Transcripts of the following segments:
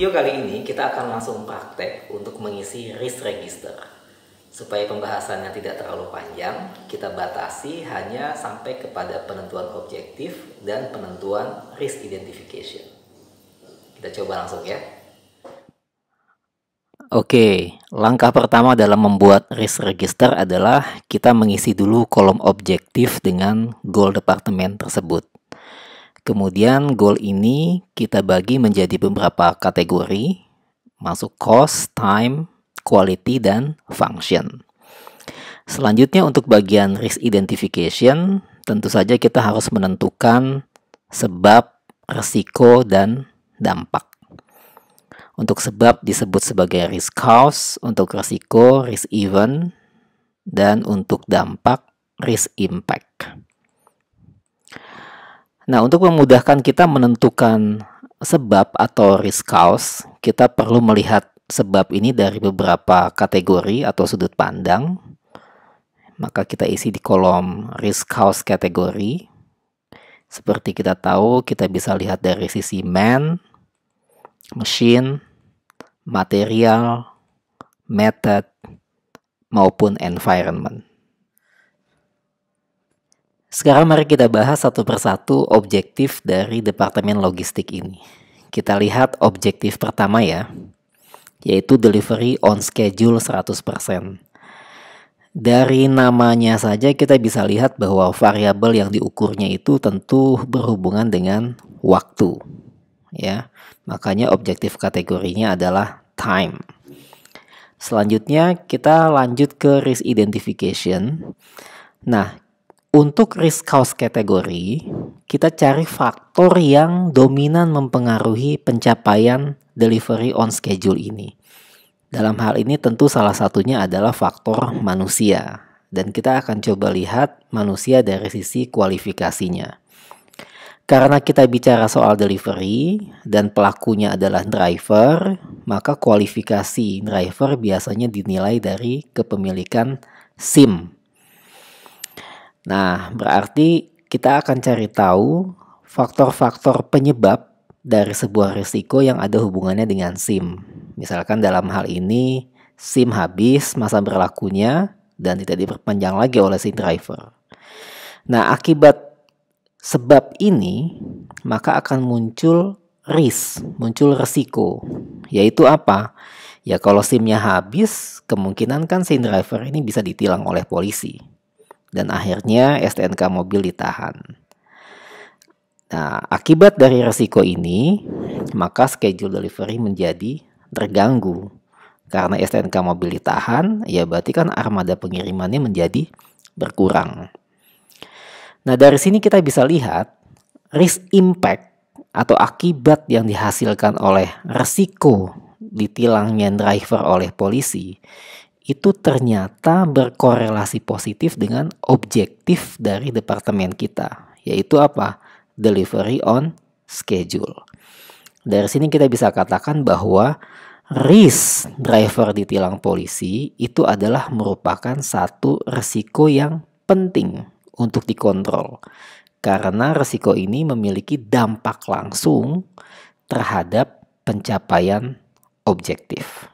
video kali ini kita akan langsung praktek untuk mengisi risk register. Supaya pembahasannya tidak terlalu panjang, kita batasi hanya sampai kepada penentuan objektif dan penentuan risk identification. Kita coba langsung ya. Oke, langkah pertama dalam membuat risk register adalah kita mengisi dulu kolom objektif dengan goal departemen tersebut. Kemudian goal ini kita bagi menjadi beberapa kategori, masuk cost, time, quality, dan function. Selanjutnya untuk bagian risk identification, tentu saja kita harus menentukan sebab, risiko, dan dampak. Untuk sebab disebut sebagai risk cause, untuk risiko risk event, dan untuk dampak risk impact. Nah, untuk memudahkan kita menentukan sebab atau risk cause, kita perlu melihat sebab ini dari beberapa kategori atau sudut pandang. Maka kita isi di kolom risk cause kategori. Seperti kita tahu, kita bisa lihat dari sisi man, machine, material, method, maupun environment. Sekarang mari kita bahas satu persatu objektif dari Departemen Logistik ini. Kita lihat objektif pertama ya, yaitu delivery on schedule 100%. Dari namanya saja kita bisa lihat bahwa variabel yang diukurnya itu tentu berhubungan dengan waktu. Ya, makanya objektif kategorinya adalah time. Selanjutnya kita lanjut ke risk identification. Nah, untuk risk cause kategori, kita cari faktor yang dominan mempengaruhi pencapaian delivery on schedule ini. Dalam hal ini tentu salah satunya adalah faktor manusia. Dan kita akan coba lihat manusia dari sisi kualifikasinya. Karena kita bicara soal delivery dan pelakunya adalah driver, maka kualifikasi driver biasanya dinilai dari kepemilikan SIM. Nah, berarti kita akan cari tahu faktor-faktor penyebab dari sebuah risiko yang ada hubungannya dengan SIM. Misalkan dalam hal ini SIM habis masa berlakunya dan tidak diperpanjang lagi oleh si driver. Nah, akibat sebab ini maka akan muncul risk, muncul risiko. Yaitu apa? Ya kalau SIM-nya habis, kemungkinan kan si driver ini bisa ditilang oleh polisi. Dan akhirnya STNK mobil ditahan. Nah, akibat dari risiko ini, maka schedule delivery menjadi terganggu. Karena STNK mobil ditahan, ya berarti kan armada pengirimannya menjadi berkurang. Nah, dari sini kita bisa lihat risk impact atau akibat yang dihasilkan oleh risiko ditilangnya driver oleh polisi itu ternyata berkorelasi positif dengan objektif dari departemen kita, yaitu apa? Delivery on schedule. Dari sini kita bisa katakan bahwa risk driver ditilang polisi itu adalah merupakan satu risiko yang penting untuk dikontrol. Karena risiko ini memiliki dampak langsung terhadap pencapaian objektif.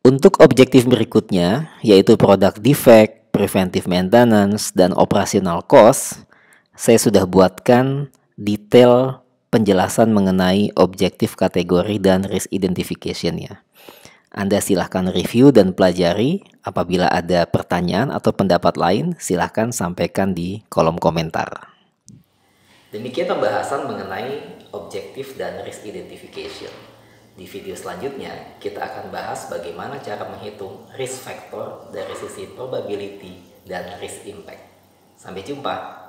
Untuk objektif berikutnya, yaitu product defect, preventive maintenance, dan operational cost, saya sudah buatkan detail penjelasan mengenai objektif kategori dan risk identification-nya. Anda silahkan review dan pelajari. Apabila ada pertanyaan atau pendapat lain, silahkan sampaikan di kolom komentar. Demikian pembahasan mengenai objektif dan risk identification. Di video selanjutnya, kita akan bahas bagaimana cara menghitung risk factor dari sisi probability dan risk impact. Sampai jumpa!